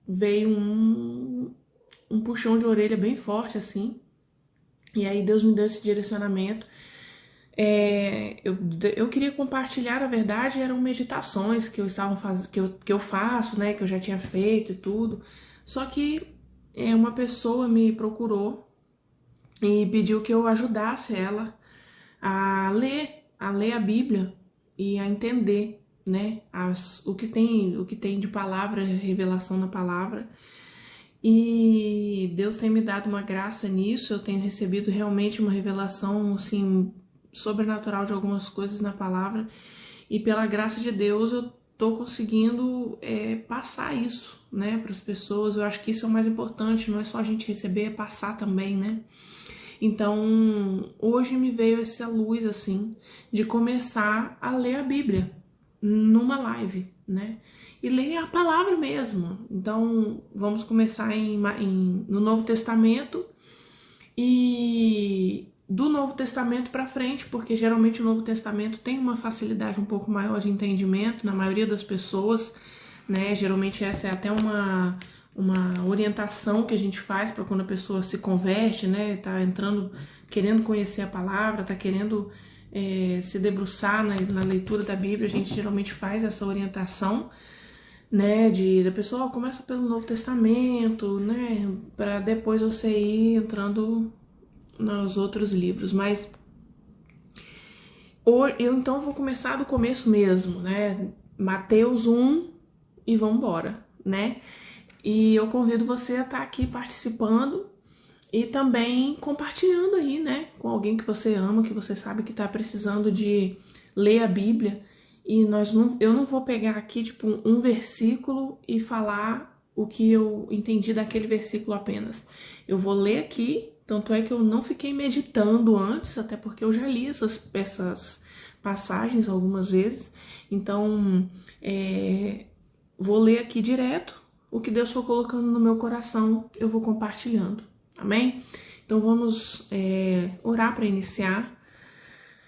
veio um puxão de orelha bem forte, assim. E aí Deus me deu esse direcionamento. Eu queria compartilhar, na verdade, eram meditações que eu faço, né? Que eu já tinha feito e tudo. Só que uma pessoa me procurou e pediu que eu ajudasse ela a ler a Bíblia e a entender, né, o que tem de palavra, revelação na palavra. E Deus tem me dado uma graça nisso, eu tenho recebido realmente uma revelação, assim, sobrenatural de algumas coisas na palavra, e pela graça de Deus eu tô conseguindo passar isso, né, para as pessoas. Eu acho que isso é o mais importante, não é só a gente receber, é passar também, né. Então, hoje me veio essa luz, assim, de começar a ler a Bíblia numa live, né? E ler a palavra mesmo. Então, vamos começar no Novo Testamento e do Novo Testamento para frente, porque geralmente o Novo Testamento tem uma facilidade um pouco maior de entendimento na maioria das pessoas, né? Geralmente essa é até uma orientação que a gente faz para quando a pessoa se converte, né? Tá entrando, querendo conhecer a palavra, tá querendo se debruçar na leitura da Bíblia. A gente geralmente faz essa orientação, né? Da pessoa começa pelo Novo Testamento, né? Para depois você ir entrando nos outros livros. Mas eu então vou começar do começo mesmo, né? Mateus 1 e vamos embora, né? E eu convido você a estar aqui participando e também compartilhando aí, né, com alguém que você ama, que você sabe que está precisando de ler a Bíblia. E eu não vou pegar aqui, tipo, um versículo e falar o que eu entendi daquele versículo apenas. Eu vou ler aqui, tanto é que eu não fiquei meditando antes, até porque eu já li essas passagens algumas vezes. Então, vou ler aqui direto. O que Deus for colocando no meu coração, eu vou compartilhando. Amém? Então vamos orar para iniciar.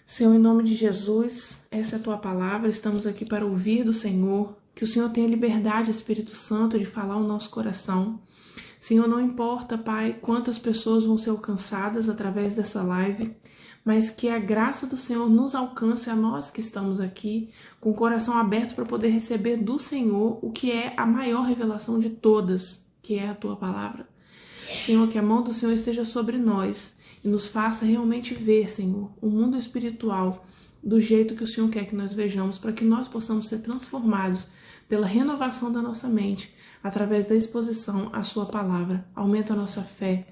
Senhor, em nome de Jesus, essa é a tua palavra. Estamos aqui para ouvir do Senhor. Que o Senhor tenha liberdade, Espírito Santo, de falar o nosso coração. Senhor, não importa, Pai, quantas pessoas vão ser alcançadas através dessa live, mas que a graça do Senhor nos alcance a nós que estamos aqui, com o coração aberto para poder receber do Senhor o que é a maior revelação de todas, que é a tua palavra. Senhor, que a mão do Senhor esteja sobre nós e nos faça realmente ver, Senhor, o mundo espiritual do jeito que o Senhor quer que nós vejamos, para que nós possamos ser transformados pela renovação da nossa mente, através da exposição à sua palavra. Aumenta a nossa fé.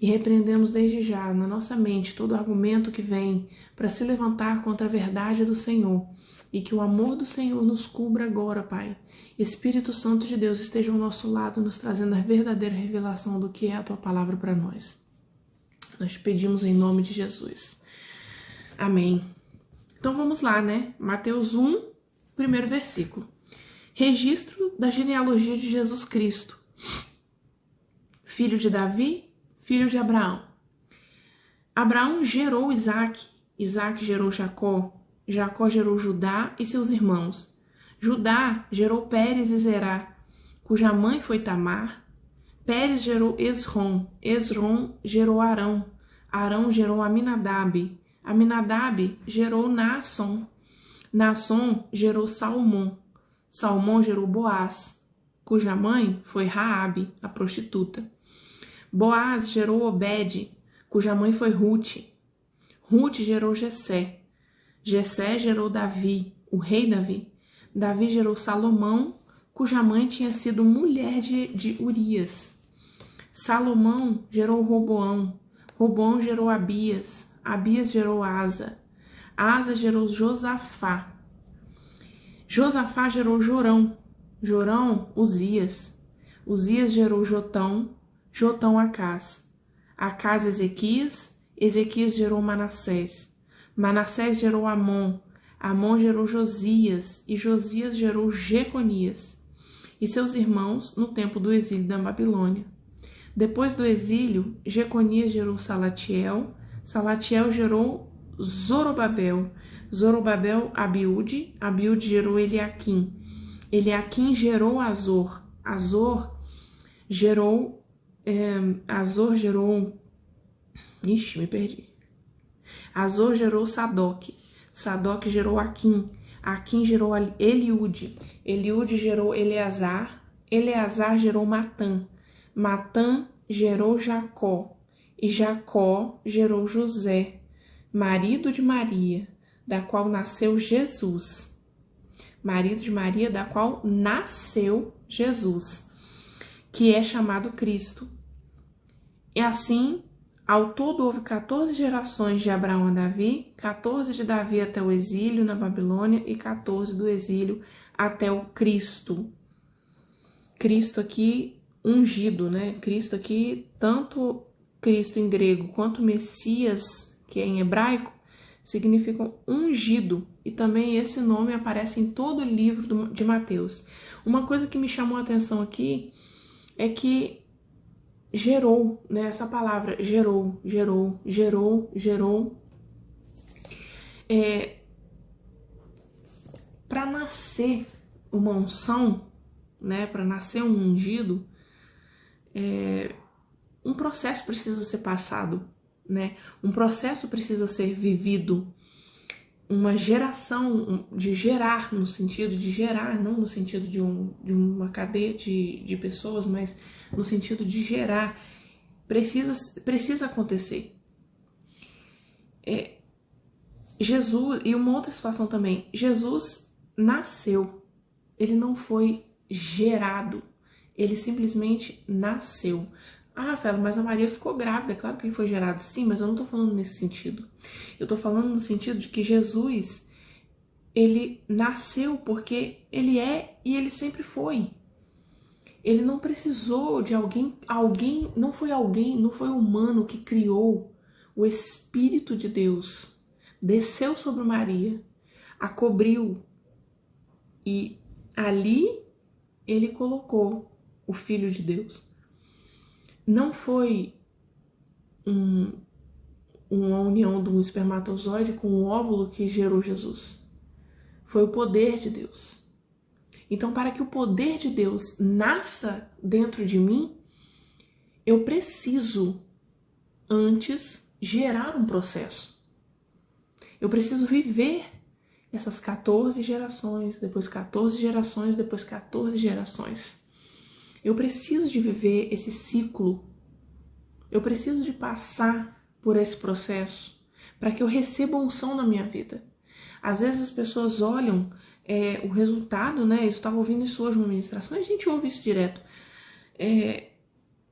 E repreendemos desde já na nossa mente todo argumento que vem para se levantar contra a verdade do Senhor. E que o amor do Senhor nos cubra agora, Pai. Espírito Santo de Deus esteja ao nosso lado, nos trazendo a verdadeira revelação do que é a tua palavra para nós. Nós te pedimos em nome de Jesus. Amém. Então vamos lá, né? Mateus 1, primeiro versículo. Registro da genealogia de Jesus Cristo. Filho de Davi, filho de Abraão. Abraão gerou Isaque, Isaque gerou Jacó, Jacó gerou Judá e seus irmãos. Judá gerou Pérez e Zerá, cuja mãe foi Tamar. Pérez gerou Esrom, Esrom gerou Arão, Arão gerou Aminadab, Aminadab gerou Naasson, Naasson gerou Salmão, Salmão gerou Boaz, cuja mãe foi Raabe, a prostituta. Boaz gerou Obed, cuja mãe foi Ruth. Ruth gerou Jessé. Jessé gerou Davi, o rei Davi. Davi gerou Salomão, cuja mãe tinha sido mulher de Urias. Salomão gerou Roboão. Roboão gerou Abias. Abias gerou Asa. Asa gerou Josafá. Josafá gerou Jorão. Jorão, Uzias. Uzias gerou Jotão. Jotão, Acás. Acás, Ezequias. Ezequias gerou Manassés. Manassés gerou Amon. Amon gerou Josias. E Josias gerou Jeconias e seus irmãos no tempo do exílio da Babilônia. Depois do exílio, Jeconias gerou Salatiel. Salatiel gerou Zorobabel. Zorobabel, Abiúde gerou Eliaquim. Eliaquim gerou Azor. Azor gerou, Azor gerou, ixi, me perdi. Azor gerou Sadoc, Sadoc gerou Aquim, Aquim gerou Eliúde, Eliúde gerou Eleazar, Eleazar gerou Matã, Matã gerou Jacó, e Jacó gerou José, marido de Maria, da qual nasceu Jesus. Marido de Maria, da qual nasceu Jesus, que é chamado Cristo. E assim, ao todo houve 14 gerações de Abraão a Davi, 14 de Davi até o exílio na Babilônia e 14 do exílio até o Cristo. Cristo aqui ungido, né? Cristo aqui, tanto Cristo em grego quanto Messias, que é em hebraico, significam ungido. E também esse nome aparece em todo o livro de Mateus. Uma coisa que me chamou a atenção aqui é que gerou, né? Essa palavra gerou. Para nascer uma unção, né? Para nascer um ungido, um processo precisa ser passado, né? Um processo precisa ser vivido. Uma geração de gerar, no sentido de gerar, não no sentido de uma cadeia de pessoas, mas no sentido de gerar, precisa acontecer. Jesus, e uma outra situação também, Jesus nasceu, ele não foi gerado, ele simplesmente nasceu. Ah, Rafaela, mas a Maria ficou grávida, é claro que ele foi gerado, sim, mas eu não tô falando nesse sentido. Eu tô falando no sentido de que Jesus, ele nasceu porque ele é e ele sempre foi. Ele não precisou de alguém, não foi humano que criou. O Espírito de Deus desceu sobre Maria, a cobriu e ali ele colocou o Filho de Deus. Não foi uma união de um espermatozoide com um óvulo que gerou Jesus. Foi o poder de Deus. Então, para que o poder de Deus nasça dentro de mim, eu preciso antes gerar um processo. Eu preciso viver essas 14 gerações, depois 14 gerações, depois 14 gerações. Eu preciso de viver esse ciclo. Eu preciso de passar por esse processo para que eu receba unção na minha vida. Às vezes as pessoas olham o resultado, né? Eu estava ouvindo isso hoje numa ministração e a gente ouve isso direto.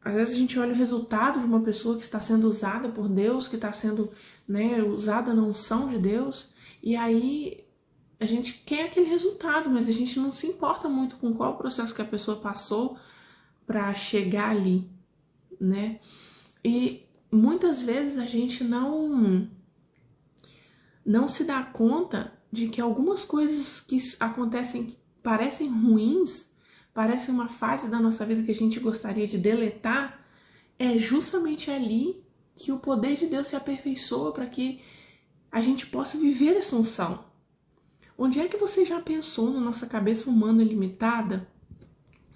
Às vezes a gente olha o resultado de uma pessoa que está sendo usada por Deus, que está sendo, né, usada na unção de Deus, e aí a gente quer aquele resultado, mas a gente não se importa muito com qual processo que a pessoa passou para chegar ali, né? E muitas vezes a gente não se dá conta de que algumas coisas que acontecem parecem ruins, parecem uma fase da nossa vida que a gente gostaria de deletar, é justamente ali que o poder de Deus se aperfeiçoa para que a gente possa viver essa unção. Onde é que você já pensou na nossa cabeça humana limitada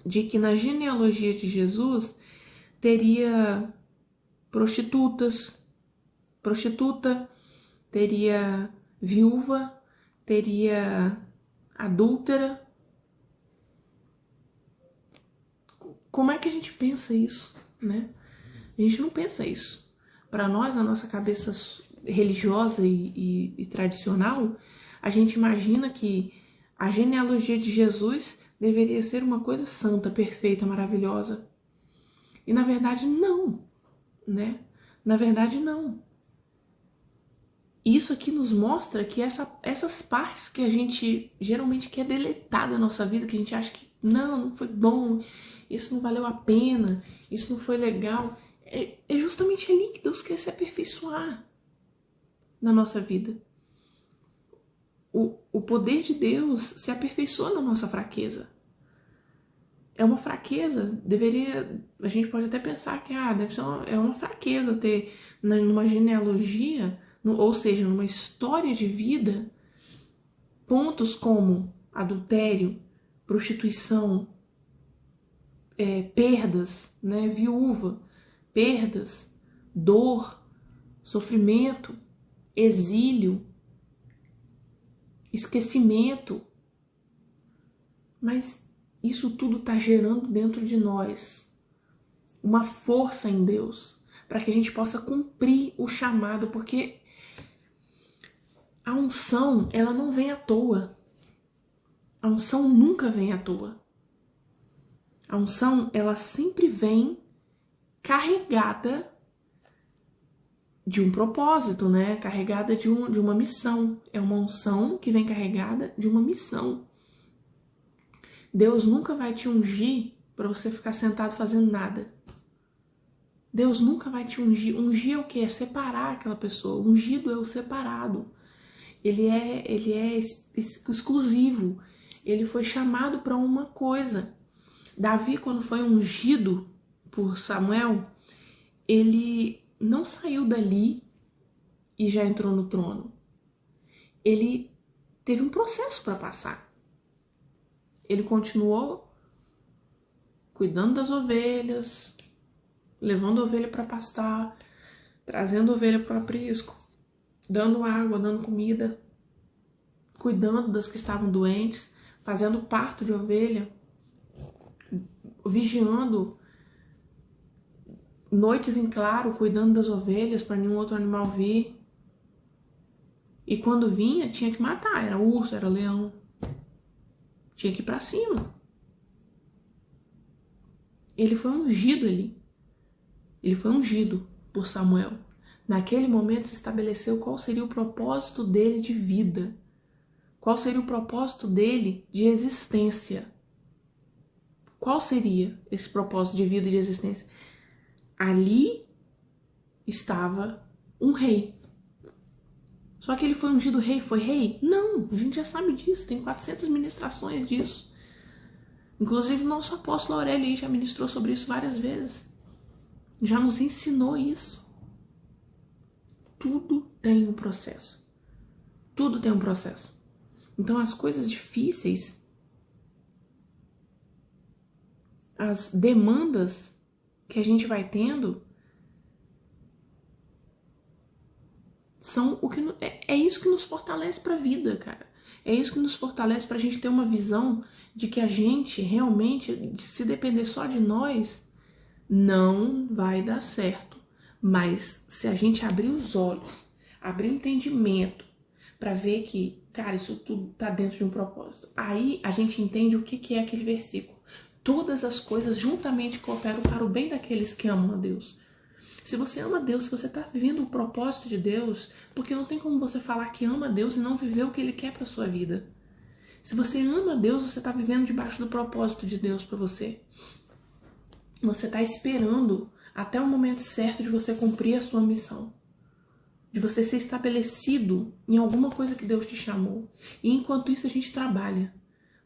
de que na genealogia de Jesus teria prostituta, teria viúva, teria adúltera? Como é que a gente pensa isso, né? A gente não pensa isso. Para nós, na nossa cabeça religiosa e tradicional, a gente imagina que a genealogia de Jesus deveria ser uma coisa santa, perfeita, maravilhosa. E na verdade não, né? Na verdade não. Isso aqui nos mostra que essas partes que a gente geralmente quer deletar da nossa vida, que a gente acha que não foi bom, isso não valeu a pena, isso não foi legal, é justamente ali que Deus quer se aperfeiçoar na nossa vida. O poder de Deus se aperfeiçoa na nossa fraqueza. É uma fraqueza, a gente pode até pensar que deve ser uma fraqueza ter numa genealogia, ou seja, numa história de vida, pontos como adultério, prostituição, perdas, né? Viúva, perdas, dor, sofrimento, exílio, esquecimento. Mas isso tudo está gerando dentro de nós uma força em Deus para que a gente possa cumprir o chamado, porque a unção, ela não vem à toa. A unção nunca vem à toa. A unção, ela sempre vem carregada de um propósito, né? Carregada de uma missão. É uma unção que vem carregada de uma missão. Deus nunca vai te ungir para você ficar sentado fazendo nada. Deus nunca vai te ungir. Ungir é o quê? É separar aquela pessoa. Ungido é o separado. Ele é exclusivo. Ele foi chamado para uma coisa. Davi, quando foi ungido por Samuel, ele não saiu dali e já entrou no trono. Ele teve um processo para passar. Ele continuou cuidando das ovelhas, levando a ovelha para pastar, trazendo a ovelha para o aprisco, dando água, dando comida, cuidando das que estavam doentes, fazendo parto de ovelha, vigiando noites em claro, cuidando das ovelhas para nenhum outro animal vir. E quando vinha, tinha que matar. Era urso, era leão. Tinha que ir para cima. Ele foi ungido ali. Ele foi ungido por Samuel. Naquele momento se estabeleceu qual seria o propósito dele de vida. Qual seria o propósito dele de existência. Qual seria esse propósito de vida e de existência? Ali estava um rei. Só que ele foi ungido rei, foi rei? Não, a gente já sabe disso, tem 400 ministrações disso. Inclusive o nosso apóstolo Aurélio já ministrou sobre isso várias vezes. Já nos ensinou isso. Tudo tem um processo. Tudo tem um processo. Então as coisas difíceis, as demandas que a gente vai tendo, são o que é isso que nos fortalece para a vida, cara. É isso que nos fortalece para a gente ter uma visão de que a gente realmente, se depender só de nós, não vai dar certo. Mas se a gente abrir os olhos, abrir o entendimento para ver que, cara, isso tudo tá dentro de um propósito, aí a gente entende o que é aquele versículo. Todas as coisas juntamente cooperam para o bem daqueles que amam a Deus. Se você ama a Deus, se você está vivendo o propósito de Deus, porque não tem como você falar que ama a Deus e não viver o que Ele quer para sua vida. Se você ama a Deus, você está vivendo debaixo do propósito de Deus para você. Você está esperando até o momento certo de você cumprir a sua missão. De você ser estabelecido em alguma coisa que Deus te chamou. E enquanto isso a gente trabalha.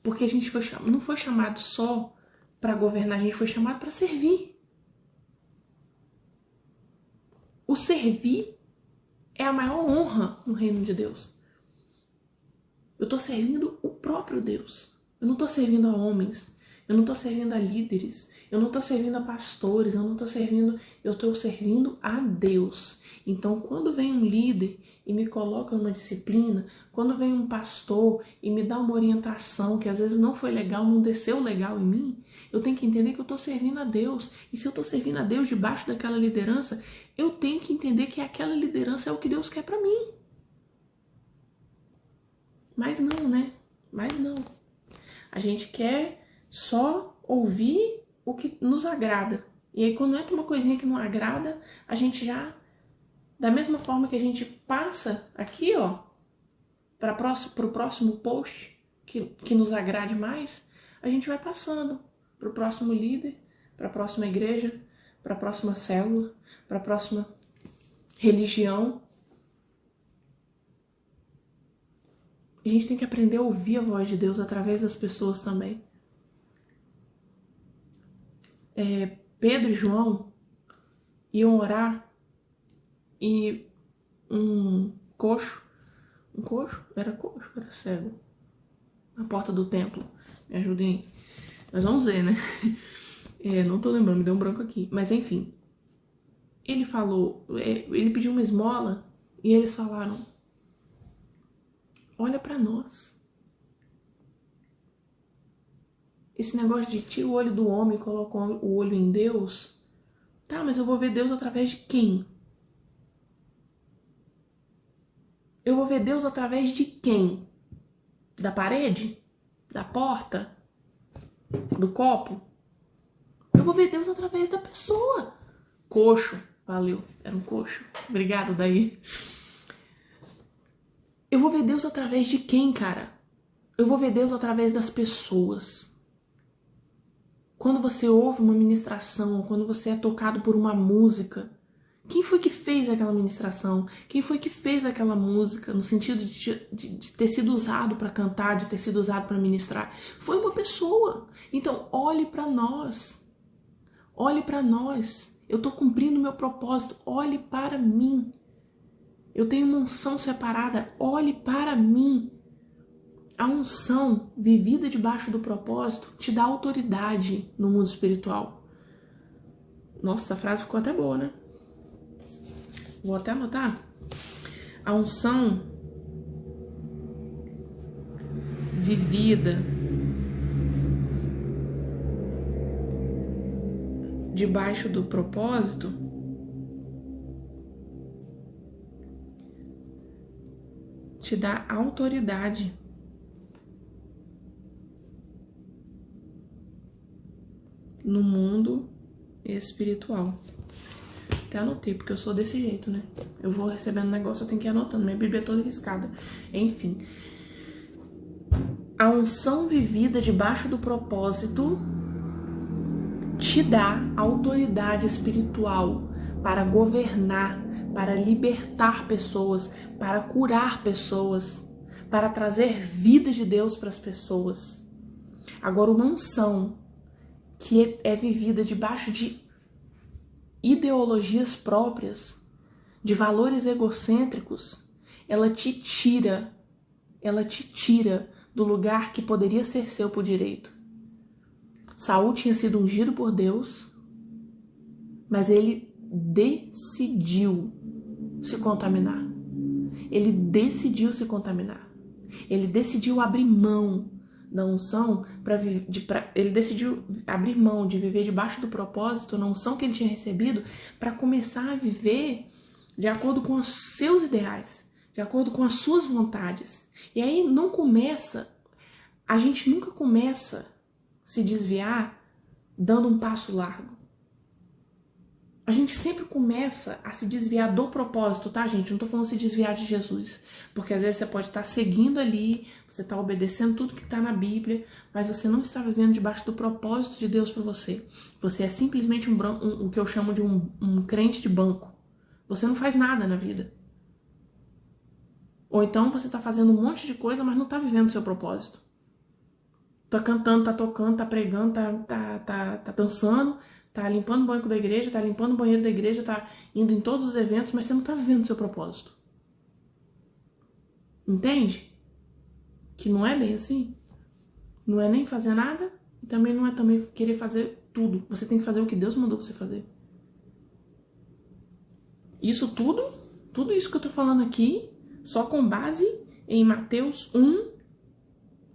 Porque a gente não foi chamado só para governar, a gente foi chamado para servir. O servir é a maior honra no reino de Deus. Eu estou servindo o próprio Deus. Eu não estou servindo a homens. Eu não estou servindo a líderes. Eu não estou servindo a pastores. Eu estou servindo a Deus. Então, quando vem um líder e me coloca numa disciplina, quando vem um pastor e me dá uma orientação que às vezes não foi legal, não desceu legal em mim, eu tenho que entender que eu estou servindo a Deus. E se eu estou servindo a Deus debaixo daquela liderança, eu tenho que entender que aquela liderança é o que Deus quer para mim. Mas não, né? Mas não. A gente quer só ouvir o que nos agrada. E aí quando entra uma coisinha que não agrada, a gente já, da mesma forma que a gente passa aqui, ó, para o próximo post que nos agrade mais, a gente vai passando para o próximo líder, para a próxima igreja, para a próxima célula, para a próxima religião. A gente tem que aprender a ouvir a voz de Deus através das pessoas também. Pedro e João iam orar e um coxo, era cego, na porta do templo. Me ajudem aí. Nós vamos ver, né? Não tô lembrando, me deu um branco aqui. Mas enfim, ele falou, ele pediu uma esmola e eles falaram: olha pra nós. Esse negócio de tira o olho do homem e coloca o olho em Deus. Tá, mas eu vou ver Deus através de quem? Eu vou ver Deus através de quem? Da parede? Da porta? Do copo? Eu vou ver Deus através da pessoa. Coxo. Valeu. Era um coxo. Obrigado, daí. Eu vou ver Deus através de quem, cara? Eu vou ver Deus através das pessoas. Quando você ouve uma ministração, quando você é tocado por uma música, quem foi que fez aquela ministração? Quem foi que fez aquela música? No sentido de ter sido usado para cantar, de ter sido usado para ministrar. Foi uma pessoa. Então, olhe para nós. Olhe para nós. Eu estou cumprindo o meu propósito. Olhe para mim. Eu tenho uma unção separada. Olhe para mim. A unção vivida debaixo do propósito te dá autoridade no mundo espiritual. Nossa, essa frase ficou até boa, né? Vou até anotar. A unção vivida debaixo do propósito te dá autoridade no mundo espiritual. Até anotei, porque eu sou desse jeito, né? Eu vou recebendo negócio, eu tenho que ir anotando. Minha Bíblia é toda riscada. Enfim. A unção vivida debaixo do propósito te dá autoridade espiritual para governar, para libertar pessoas, para curar pessoas, para trazer vida de Deus para as pessoas. Agora, uma unção que é vivida debaixo de ideologias próprias, de valores egocêntricos, ela te tira do lugar que poderia ser seu por direito. Saul tinha sido ungido por Deus, mas ele decidiu se contaminar. Ele decidiu se contaminar. Ele decidiu abrir mão da unção ele decidiu abrir mão de viver debaixo do propósito, na unção que ele tinha recebido, para começar a viver de acordo com os seus ideais, de acordo com as suas vontades. E aí a gente nunca começa a se desviar dando um passo largo. A gente sempre começa a se desviar do propósito, tá, gente? Não tô falando se desviar de Jesus. Porque às vezes você pode estar seguindo ali, você tá obedecendo tudo que tá na Bíblia, mas você não está vivendo debaixo do propósito de Deus para você. Você é simplesmente o que eu chamo de um crente de banco. Você não faz nada na vida. Ou então você tá fazendo um monte de coisa, mas não tá vivendo o seu propósito. Tá cantando, tá tocando, tá pregando, tá dançando, tá limpando o banco da igreja, tá limpando o banheiro da igreja, tá indo em todos os eventos, mas você não tá vivendo o seu propósito. Entende? Que não é bem assim. Não é nem fazer nada e também não é também querer fazer tudo. Você tem que fazer o que Deus mandou você fazer. Isso tudo isso que eu tô falando aqui, só com base em Mateus 1,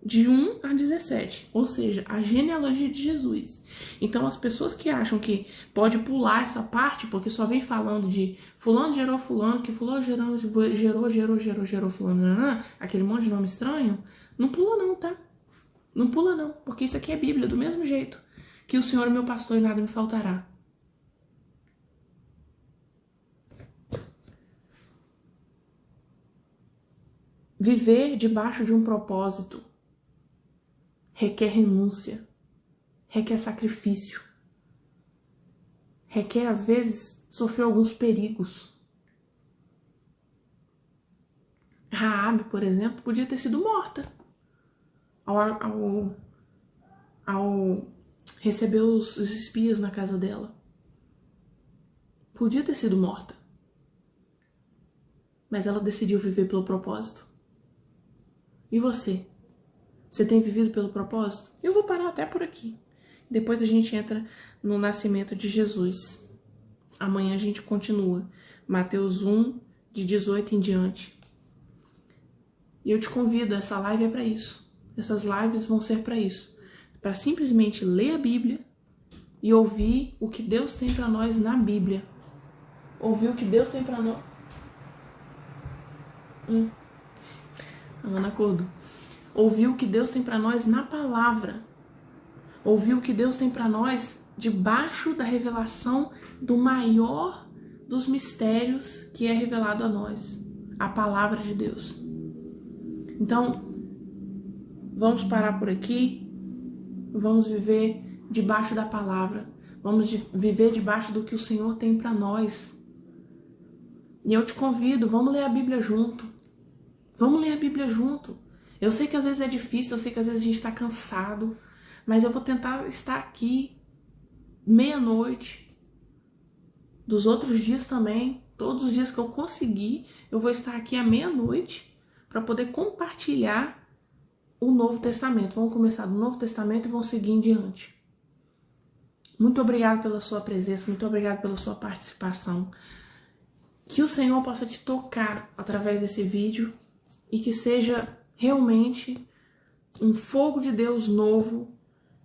de 1 a 17, ou seja, a genealogia de Jesus. Então as pessoas que acham que pode pular essa parte, porque só vem falando de fulano gerou fulano, que fulano gerou fulano, aquele monte de nome estranho, não pula não, tá? Não pula não, porque isso aqui é Bíblia, do mesmo jeito que o Senhor é meu pastor e nada me faltará. Viver debaixo de um propósito requer renúncia, requer sacrifício, requer, às vezes, sofrer alguns perigos. Raabe, por exemplo, podia ter sido morta ao receber os espias na casa dela. Podia ter sido morta. Mas ela decidiu viver pelo propósito. E você? Você tem vivido pelo propósito? Eu vou parar até por aqui. Depois a gente entra no nascimento de Jesus. Amanhã a gente continua. Mateus 1, de 18 em diante. E eu te convido, essa live é para isso. Essas lives vão ser para isso. Para simplesmente ler a Bíblia e ouvir o que Deus tem para nós na Bíblia. Ouvir o que Deus tem para nós. A Ana acordou. Ouvir o que Deus tem para nós na palavra. Ouvir o que Deus tem para nós debaixo da revelação do maior dos mistérios que é revelado a nós, a palavra de Deus. Então, vamos parar por aqui, vamos viver debaixo da palavra, vamos viver debaixo do que o Senhor tem para nós. E eu te convido, vamos ler a Bíblia junto. Vamos ler a Bíblia junto. Eu sei que às vezes é difícil, eu sei que às vezes a gente está cansado, mas eu vou tentar estar aqui meia-noite, dos outros dias também, todos os dias que eu conseguir, eu vou estar aqui à meia-noite para poder compartilhar o Novo Testamento. Vamos começar do Novo Testamento e vamos seguir em diante. Muito obrigado pela sua presença, muito obrigado pela sua participação. Que o Senhor possa te tocar através desse vídeo e que seja realmente um fogo de Deus novo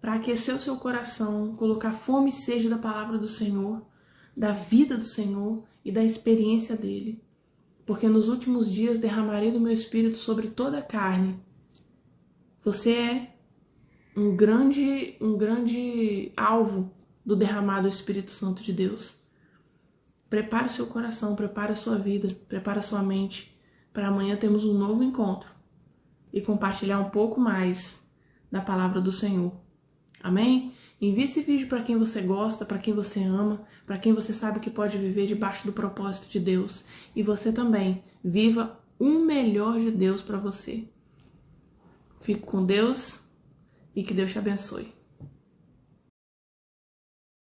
para aquecer o seu coração, colocar fome e sede da palavra do Senhor, da vida do Senhor e da experiência dele. Porque nos últimos dias derramarei do meu espírito sobre toda a carne. Você é um grande alvo do derramar do Espírito Santo de Deus. Prepare o seu coração, prepare a sua vida, prepare a sua mente, para amanhã termos um novo encontro e compartilhar um pouco mais da palavra do Senhor. Amém? Envie esse vídeo para quem você gosta, para quem você ama, para quem você sabe que pode viver debaixo do propósito de Deus. E você também, viva o melhor de Deus para você. Fique com Deus e que Deus te abençoe.